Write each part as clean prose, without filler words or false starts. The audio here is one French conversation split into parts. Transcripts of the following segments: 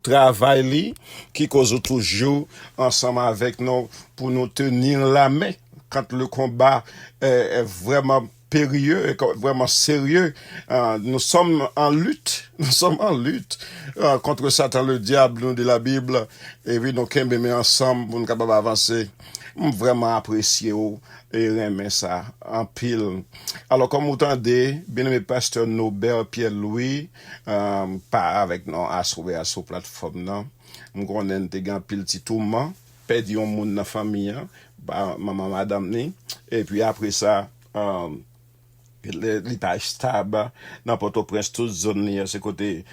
travail qui cause toujours ensemble avec nous pour nous tenir la main quand le combat est vraiment périlleux et vraiment sérieux. Nous sommes en lutte. Nous sommes en lutte contre Satan, le diable, nous de la Bible. Et puis nous sommes ensemble pour nous capables d'avancer. Vraiment apprécié et aimer ça en pile. Alors comme vous entendez, bien aimé pasteur Nobel Pierre-Louis, pas avec nous à sur plateforme non. Nous connaissons des gars pile petit tourment, perdu un monde dans la famille, maman madame ni, et puis après ça il pas stable dans Port-au-Prince toute zone c'est côté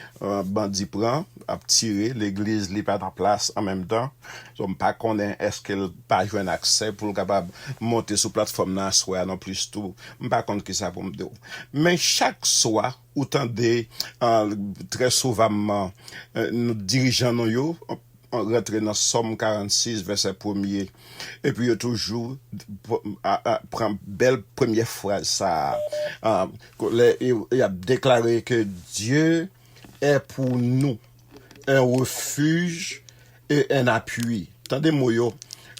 bandit prend a tiré l'église li pas en place en même temps so pas connaît est-ce qu'elle pas joindre accès pour capable monter sur plateforme là soir non plus tout pas compte que ça pour me dire mais chaque soir autant des très souvent nous dirigeants nous yo on rentre dans Somme 46, verset 1er. Et puis, il toujours prend belle première phrase, ça. Il a déclaré que Dieu est pour nous un refuge et un appui. Attendez-moi,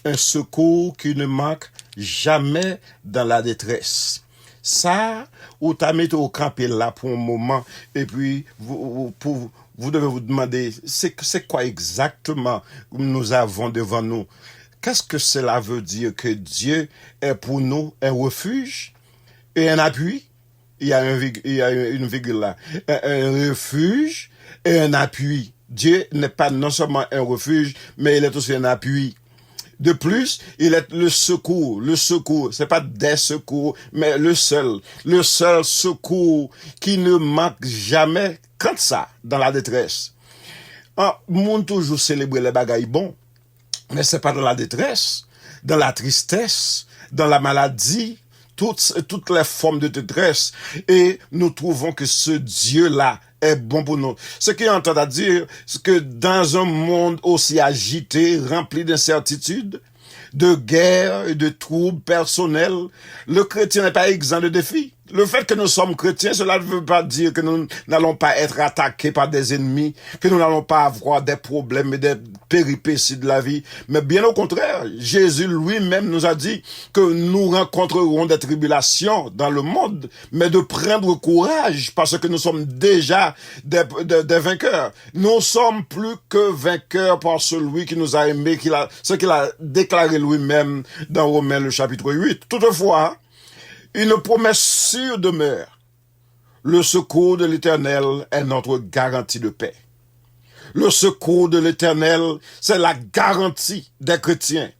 un secours qui ne manque jamais dans la détresse. Ça, ou t'as mis au campé là pour un moment, et puis, vous devez vous demander, c'est quoi exactement nous avons devant nous? Qu'est-ce que cela veut dire que Dieu est pour nous un refuge et un appui? Il y a une virgule là. Un refuge et un appui. Dieu n'est pas non seulement un refuge, mais il est aussi un appui. De plus, il est le secours. Le secours, c'est pas des secours, mais le seul secours qui ne manque jamais quand ça, dans la détresse. Monde toujours célébrer les bagailles bons, mais c'est pas dans la détresse, dans la tristesse, dans la maladie, toutes les formes de détresse. Et nous trouvons que ce Dieu-là est bon pour nous. Ce qui entend à dire, c'est que dans un monde aussi agité, rempli d'incertitudes, de guerres et de troubles personnels, le chrétien n'est pas exempt de défis. Le fait que nous sommes chrétiens, cela ne veut pas dire que nous n'allons pas être attaqués par des ennemis, que nous n'allons pas avoir des problèmes et des péripéties de la vie. Mais bien au contraire, Jésus lui-même nous a dit que nous rencontrerons des tribulations dans le monde, mais de prendre courage parce que nous sommes déjà des vainqueurs. Nous sommes plus que vainqueurs par celui qui nous a aimés, ce qu'il a déclaré lui-même dans Romains le chapitre 8. Toutefois, une promesse sûre demeure. Le secours de l'Éternel est notre garantie de paix. Le secours de l'Éternel, c'est la garantie des chrétiens.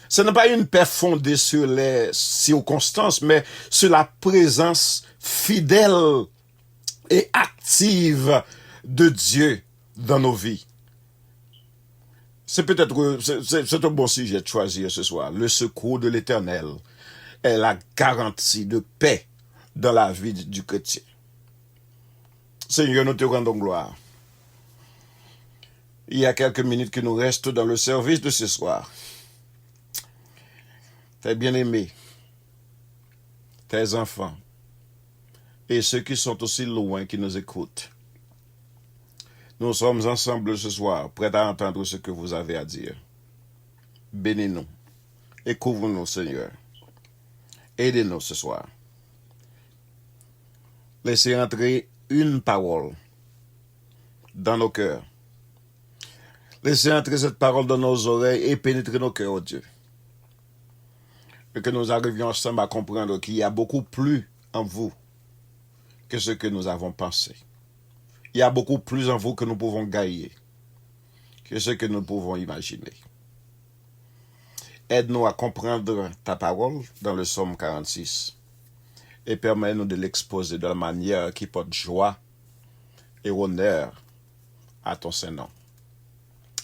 Ce n'est pas une paix fondée sur les circonstances, mais sur la présence fidèle et active de Dieu dans nos vies. C'est un bon sujet de choisir ce soir. Le secours de l'Éternel est la garantie de paix dans la vie du chrétien. Seigneur, nous te rendons gloire. Il y a quelques minutes qui nous restent dans le service de ce soir. Tes bien-aimés, tes enfants, et ceux qui sont aussi loin, qui nous écoutent. Nous sommes ensemble ce soir, prêts à entendre ce que vous avez à dire. Bénis-nous et couvre-nous, Seigneur. Aidez-nous ce soir. Laissez entrer une parole dans nos cœurs. Laissez entrer cette parole dans nos oreilles et pénétrer nos cœurs, oh Dieu. Et que nous arrivions ensemble à comprendre qu'il y a beaucoup plus en vous que ce que nous avons pensé. Il y a beaucoup plus en vous que nous pouvons gagner que ce que nous pouvons imaginer. Aide-nous à comprendre ta parole dans le psaume 46 et permets-nous de l'exposer de la manière qui porte joie et honneur à ton Saint-Nom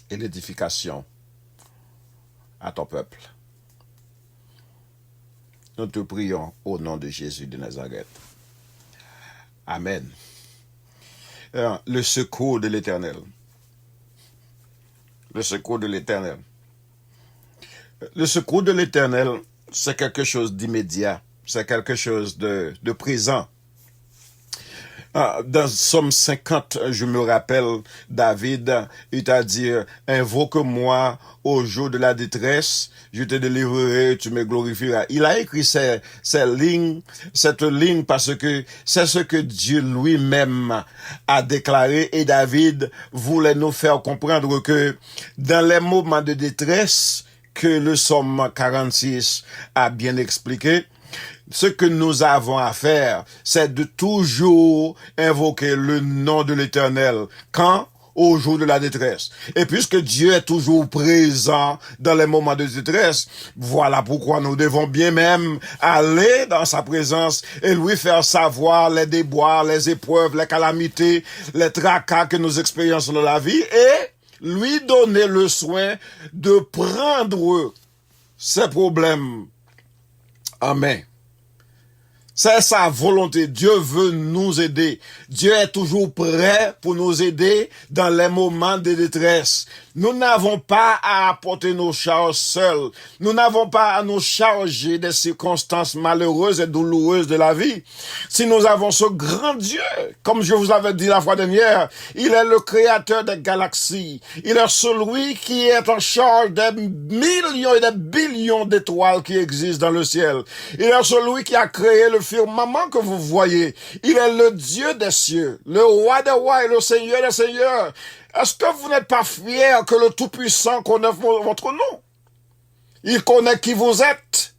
et l'édification à ton peuple. Nous te prions au nom de Jésus de Nazareth. Amen. Le secours de l'Éternel. Le secours de l'Éternel. Le secours de l'Éternel, c'est quelque chose d'immédiat, c'est quelque chose de présent. Dans Somme 50, je me rappelle, David, il t'a dit, invoque-moi au jour de la détresse, je te délivrerai, tu me glorifieras. Il a écrit cette ligne parce que c'est ce que Dieu lui-même a déclaré, et David voulait nous faire comprendre que dans les moments de détresse que le Somme 46 a bien expliqué, ce que nous avons à faire, c'est de toujours invoquer le nom de l'Éternel. Quand? Au jour de la détresse. Et puisque Dieu est toujours présent dans les moments de détresse, voilà pourquoi nous devons bien même aller dans sa présence et lui faire savoir les déboires, les épreuves, les calamités, les tracas que nous expériençons dans la vie, et lui donner le soin de prendre ses problèmes en main. C'est sa volonté. Dieu veut nous aider. Dieu est toujours prêt pour nous aider dans les moments de détresse. Nous n'avons pas à apporter nos charges seuls. Nous n'avons pas à nous charger des circonstances malheureuses et douloureuses de la vie. Si nous avons ce grand Dieu, comme je vous avais dit la fois dernière, il est le créateur des galaxies. Il est celui qui est en charge des millions et des billions d'étoiles qui existent dans le ciel. Il est celui qui a créé le firmament que vous voyez. Il est le Dieu des cieux, le roi des rois et le Seigneur des seigneurs. Est-ce que vous n'êtes pas fiers que le Tout-Puissant connaît votre nom? Il connaît qui vous êtes.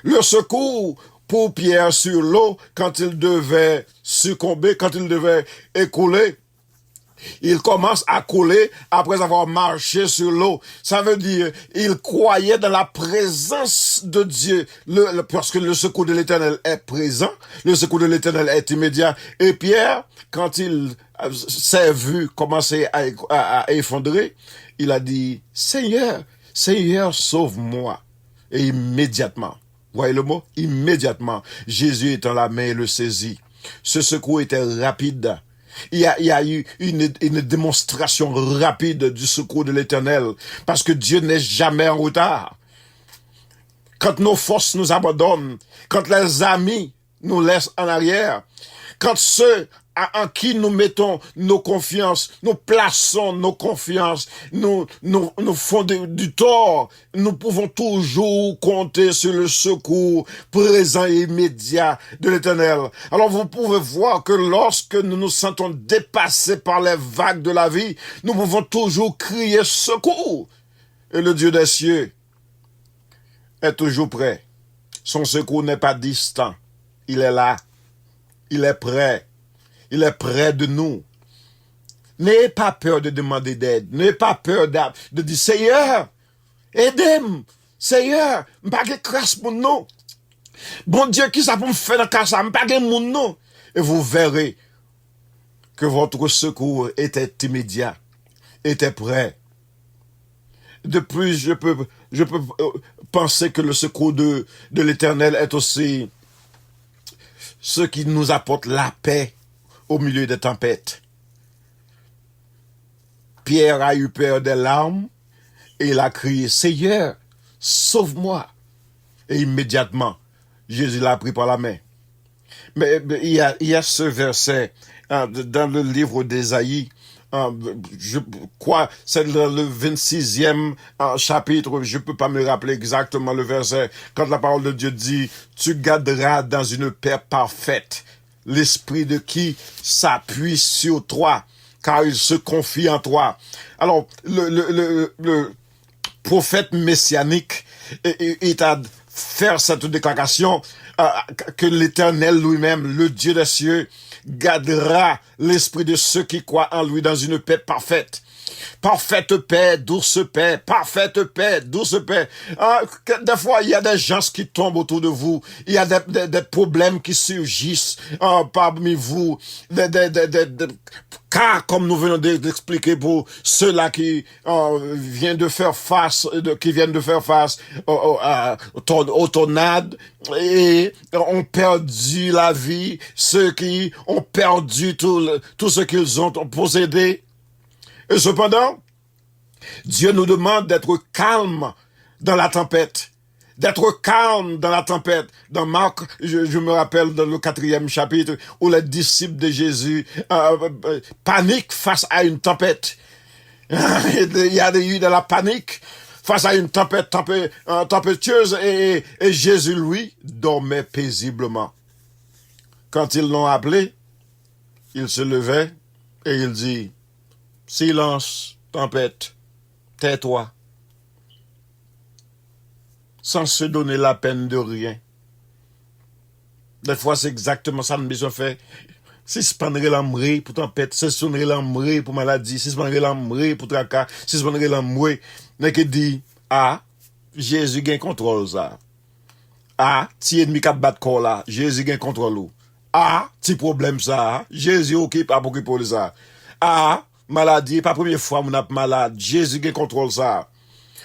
Le secours pour Pierre sur l'eau quand il devait succomber, quand il devait écouler. Il commence à couler après avoir marché sur l'eau. Ça veut dire, il croyait dans la présence de Dieu. Parce que le secours de l'Éternel est présent, le secours de l'Éternel est immédiat. Et Pierre, quand il s'est vu commencer à effondrer, il a dit, Seigneur, sauve-moi. Et immédiatement, voyez le mot? Immédiatement, Jésus étend la main et le saisit. Ce secours était rapide. Il y a eu une démonstration rapide du secours de l'Éternel, parce que Dieu n'est jamais en retard. Quand nos forces nous abandonnent, quand les amis nous laissent en arrière, quand ceux en qui nous mettons nos confiances, nous plaçons nos confiances, nous font du tort, nous pouvons toujours compter sur le secours présent et immédiat de l'Éternel. Alors vous pouvez voir que lorsque nous nous sentons dépassés par les vagues de la vie, nous pouvons toujours crier secours. Et le Dieu des cieux est toujours prêt. Son secours n'est pas distant. Il est là. Il est prêt. Il est près de nous. N'ayez pas peur de demander d'aide. N'ayez pas peur de dire, Seigneur, aidez-moi. Seigneur, m'pas de crasse pour nous. Bon Dieu, qui ça pour me faire dans le ça? M'pas de mon nom. Et vous verrez que votre secours était immédiat, était prêt. De plus, je peux penser que le secours de l'Éternel est aussi ce qui nous apporte la paix au milieu des tempêtes. Pierre a eu peur des larmes et il a crié, Seigneur, sauve-moi. Et immédiatement, Jésus l'a pris par la main. Mais il y a ce verset dans le livre d'Ésaïe, je crois, c'est le 26e chapitre, je peux pas me rappeler exactement le verset, quand la parole de Dieu dit, tu garderas dans une paix parfaite l'esprit de qui s'appuie sur toi, car il se confie en toi. Alors, le prophète messianique est à faire cette déclaration que l'Éternel lui-même, le Dieu des cieux, gardera l'esprit de ceux qui croient en lui dans une paix parfaite. Parfaite paix, douce paix, parfaite paix, douce paix. Des fois, il y a des gens qui tombent autour de vous. Il y a des problèmes qui surgissent parmi vous. Des cas, comme nous venons d'expliquer pour ceux-là qui viennent de faire face aux tornades et ont perdu la vie. Ceux qui ont perdu tout ce qu'ils ont possédé. Et cependant, Dieu nous demande d'être calme dans la tempête, d'être calme dans la tempête. Dans Marc, je me rappelle dans le 4e chapitre, où les disciples de Jésus paniquent face à une tempête. Il y a eu de la panique face à une tempête tempétueuse et Jésus, lui, dormait paisiblement. Quand ils l'ont appelé, il se levait et il dit, silence, tempête, tais-toi. Sans se donner la peine de rien. Des fois, c'est exactement ça que nous besoin faire. Si se prendrait l'amré pour tempête, si se prendrait l'amré pour maladie, si se prendrait l'amré pour tracas, si se prendrait l'amré, n'est que dit, ah, Jésus gagne contrôle ça. Ah, ti ennemi qui bat corps là, Jésus gagne contrôle. Ah, ti problème ça, Jésus occupe pas pour pour ça. Ah, maladie, pas première fois mon ap malade, Jésus gagne contrôle ça.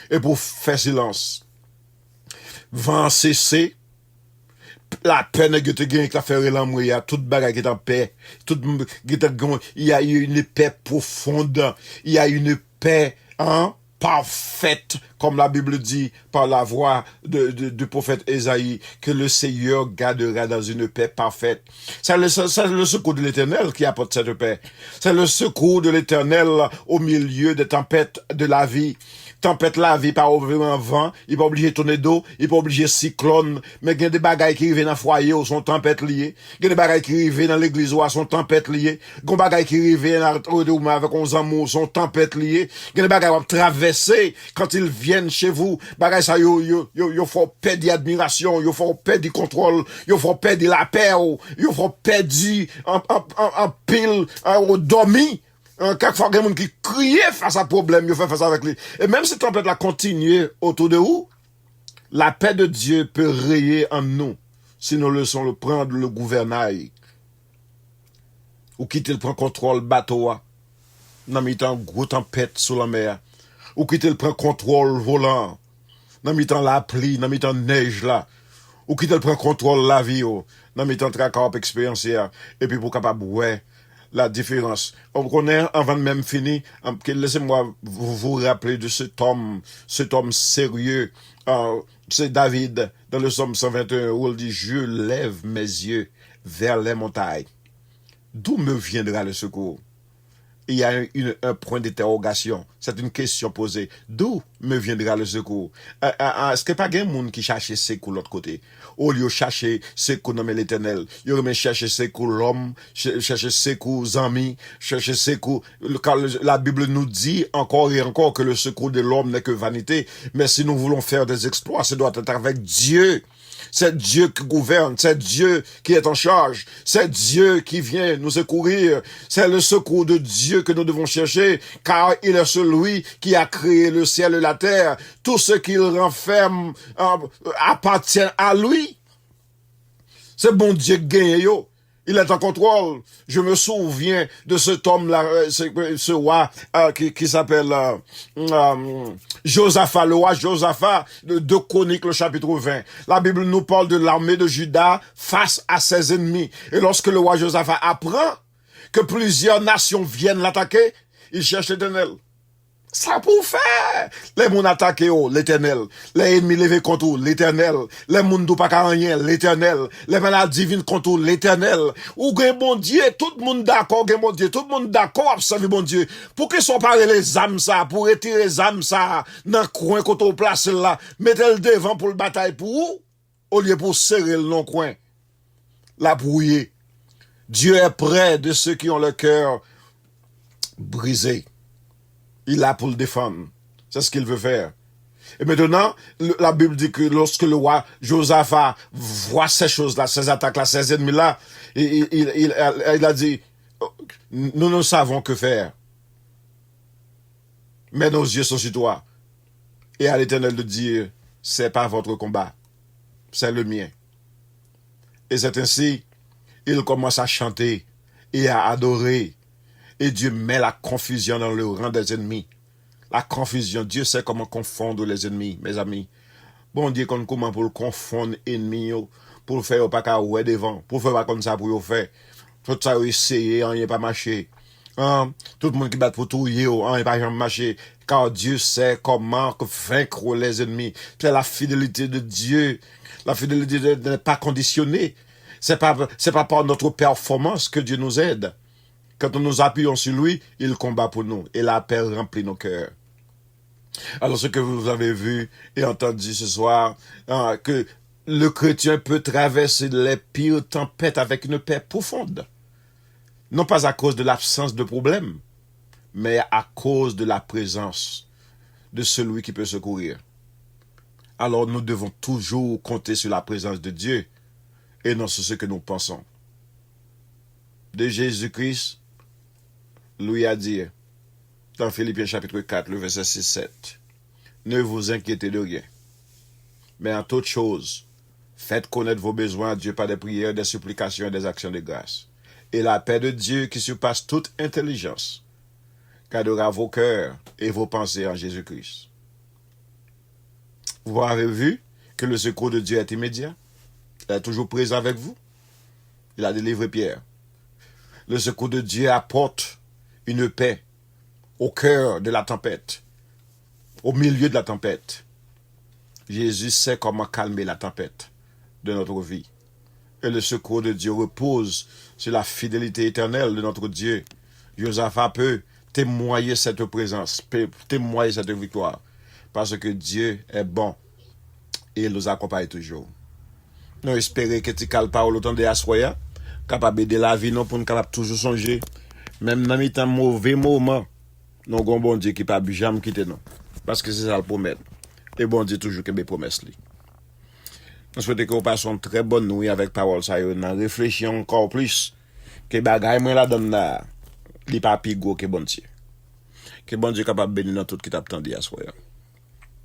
Et pour faire silence. Vent cesser. La peine que tu gagnes, que tu as fait l'amour, il y a toute bagarre qui est en paix. Il y a une paix profonde. Il y a une paix, parfaite, comme la Bible dit, par la voix du prophète Ésaïe, que le Seigneur gardera dans une paix parfaite. C'est le secours de l'Éternel qui apporte cette paix. C'est le secours de l'Éternel au milieu des tempêtes de la vie. Tempête la vie par un vent, il pas obligé de tourner d'eau, il pas obligé de cyclone, mais il y a des bagailles qui arrivent dans le foyer où sont tempêtes liées, il y a des bagailles qui arrivent dans l'église où sont tempêtes liées, il y a des bagailles qui arrivent dans avec uns amours sont tempêtes liées, il y a des bagailles qui traverser quand ils viennent chez vous, bagailles ça yo faut perdre d'admiration, yo faut perdre du contrôle, yo faut perdre la paix, yo faut perdre en pile au dormi. Quelquefois, il y a des gens qui crient face à problème, ils font face avec lui. Et même si tempête la continue autour de vous, la paix de Dieu peut rayer en nous, si nous laissons le prendre le gouvernail. Ou quitter le prend contrôle bateau, dans mi-temps gros tempête sur la mer. Ou quitter le prend contrôle volant, dans mi-temps la pluie, dans mi-temps neige là. Ou quitter le prend contrôle la vie, dans mi-temps tracas expérientiel. Et puis pour capable, ouais, la différence. On connaît, avant de même finir, laissez-moi vous rappeler de cet homme sérieux, c'est David, dans le psaume 121, où il dit, je lève mes yeux vers les montagnes. D'où me viendra le secours? Il y a un point d'interrogation. C'est une question posée. D'où me viendra le secours? Est-ce que pas un monde qui cherche secours de l'autre côté? Au lieu de chercher secours dans l'Éternel, il y aurait chercher secours l'homme, chercher secours amis, chercher secours. La Bible nous dit encore et encore que le secours de l'homme n'est que vanité. Mais si nous voulons faire des exploits, ça doit être avec Dieu. C'est Dieu qui gouverne, c'est Dieu qui est en charge, c'est Dieu qui vient nous secourir, c'est le secours de Dieu que nous devons chercher, car il est celui qui a créé le ciel et la terre. Tout ce qu'il renferme appartient à lui. C'est bon Dieu qui gagne, yo. Il est en contrôle. Je me souviens de cet homme-là, ce roi qui s'appelle Josaphat, le roi Josaphat, de 2 Chroniques, le chapitre 20. La Bible nous parle de l'armée de Juda face à ses ennemis. Et lorsque le roi Josaphat apprend que plusieurs nations viennent l'attaquer, il cherche l'Éternel. Ça pour faire. Les moun attaqué l'Éternel. Les ennemis levés contre l'Éternel. Les moun dou pas rien, l'Éternel. Les maladies divines contre l'Éternel. Ou gen bon Dieu, tout le monde d'accord, gen bon Dieu, tout le monde d'accord, observe bon Dieu. Pour qu'ils sont parés les âmes ça, pour retirer les âmes ça, dans le coin qu'on te place là, mettez le devant pour le bataille pour où? Au lieu pour serrer le non-coin. La brouiller. Dieu est près de ceux qui ont le cœur brisé. Il a pour le défendre. C'est ce qu'il veut faire. Et maintenant, la Bible dit que lorsque le roi Josaphat voit ces choses-là, ces attaques-là, ces ennemis-là, il a dit, nous ne savons que faire. Mais nos yeux sont sur toi. Et à l'Éternel de dire, c'est pas votre combat, c'est le mien. Et c'est ainsi, il commence à chanter et à adorer. Et Dieu met la confusion dans le rang des ennemis. La confusion, Dieu sait comment confondre les ennemis, mes amis. Bon Dieu, comment pour le confondre ennemis, pour le faire pas qu'à ouais devant, pour faire pas comme ça pour le faire. Tout ça essayer, rien pas marché. Tout le monde qui bat pour tout, il va jamais marcher. Car Dieu sait comment vaincre les ennemis. C'est la fidélité de Dieu. La fidélité n'est pas conditionnée. C'est pas par notre performance que Dieu nous aide. Quand nous nous appuyons sur lui, il combat pour nous. Et la paix remplit nos cœurs. Alors ce que vous avez vu et entendu ce soir, que le chrétien peut traverser les pires tempêtes avec une paix profonde. Non pas à cause de l'absence de problème, mais à cause de la présence de celui qui peut secourir. Alors nous devons toujours compter sur la présence de Dieu et non sur ce que nous pensons. De Jésus-Christ, lui a dit, dans Philippiens chapitre 4, le verset 6-7, ne vous inquiétez de rien, mais en toute chose, faites connaître vos besoins à Dieu par des prières, des supplications et des actions de grâce. Et la paix de Dieu qui surpasse toute intelligence gardera vos cœurs et vos pensées en Jésus-Christ. Vous avez vu que le secours de Dieu est immédiat. Il est toujours présent avec vous. Il a délivré Pierre. Le secours de Dieu apporte une paix au cœur de la tempête, au milieu de la tempête. Jésus sait comment calmer la tempête de notre vie. Et le secours de Dieu repose sur la fidélité éternelle de notre Dieu. Josaphat peut témoigner cette présence, peut témoigner cette victoire, parce que Dieu est bon et il nous accompagne toujours. Nous espérons que tu calmes parole autant de Assoya, capable de la vie, non pour nous capable toujours songer, même dans les mauvais moments, nous avons un bon Dieu qui ne peut jamais quitter nous, parce que c'est ça le promet. Et bon Dieu toujours que mes promesses. Nous souhaitons que vous passiez une très bonne nuit avec parole, ça y est, nous réfléchissons encore plus, que bagaille moi la donne là, li pas plus gros que bon Dieu. Que bon Dieu capable de bénir dans tout qui t'attend à Assoya.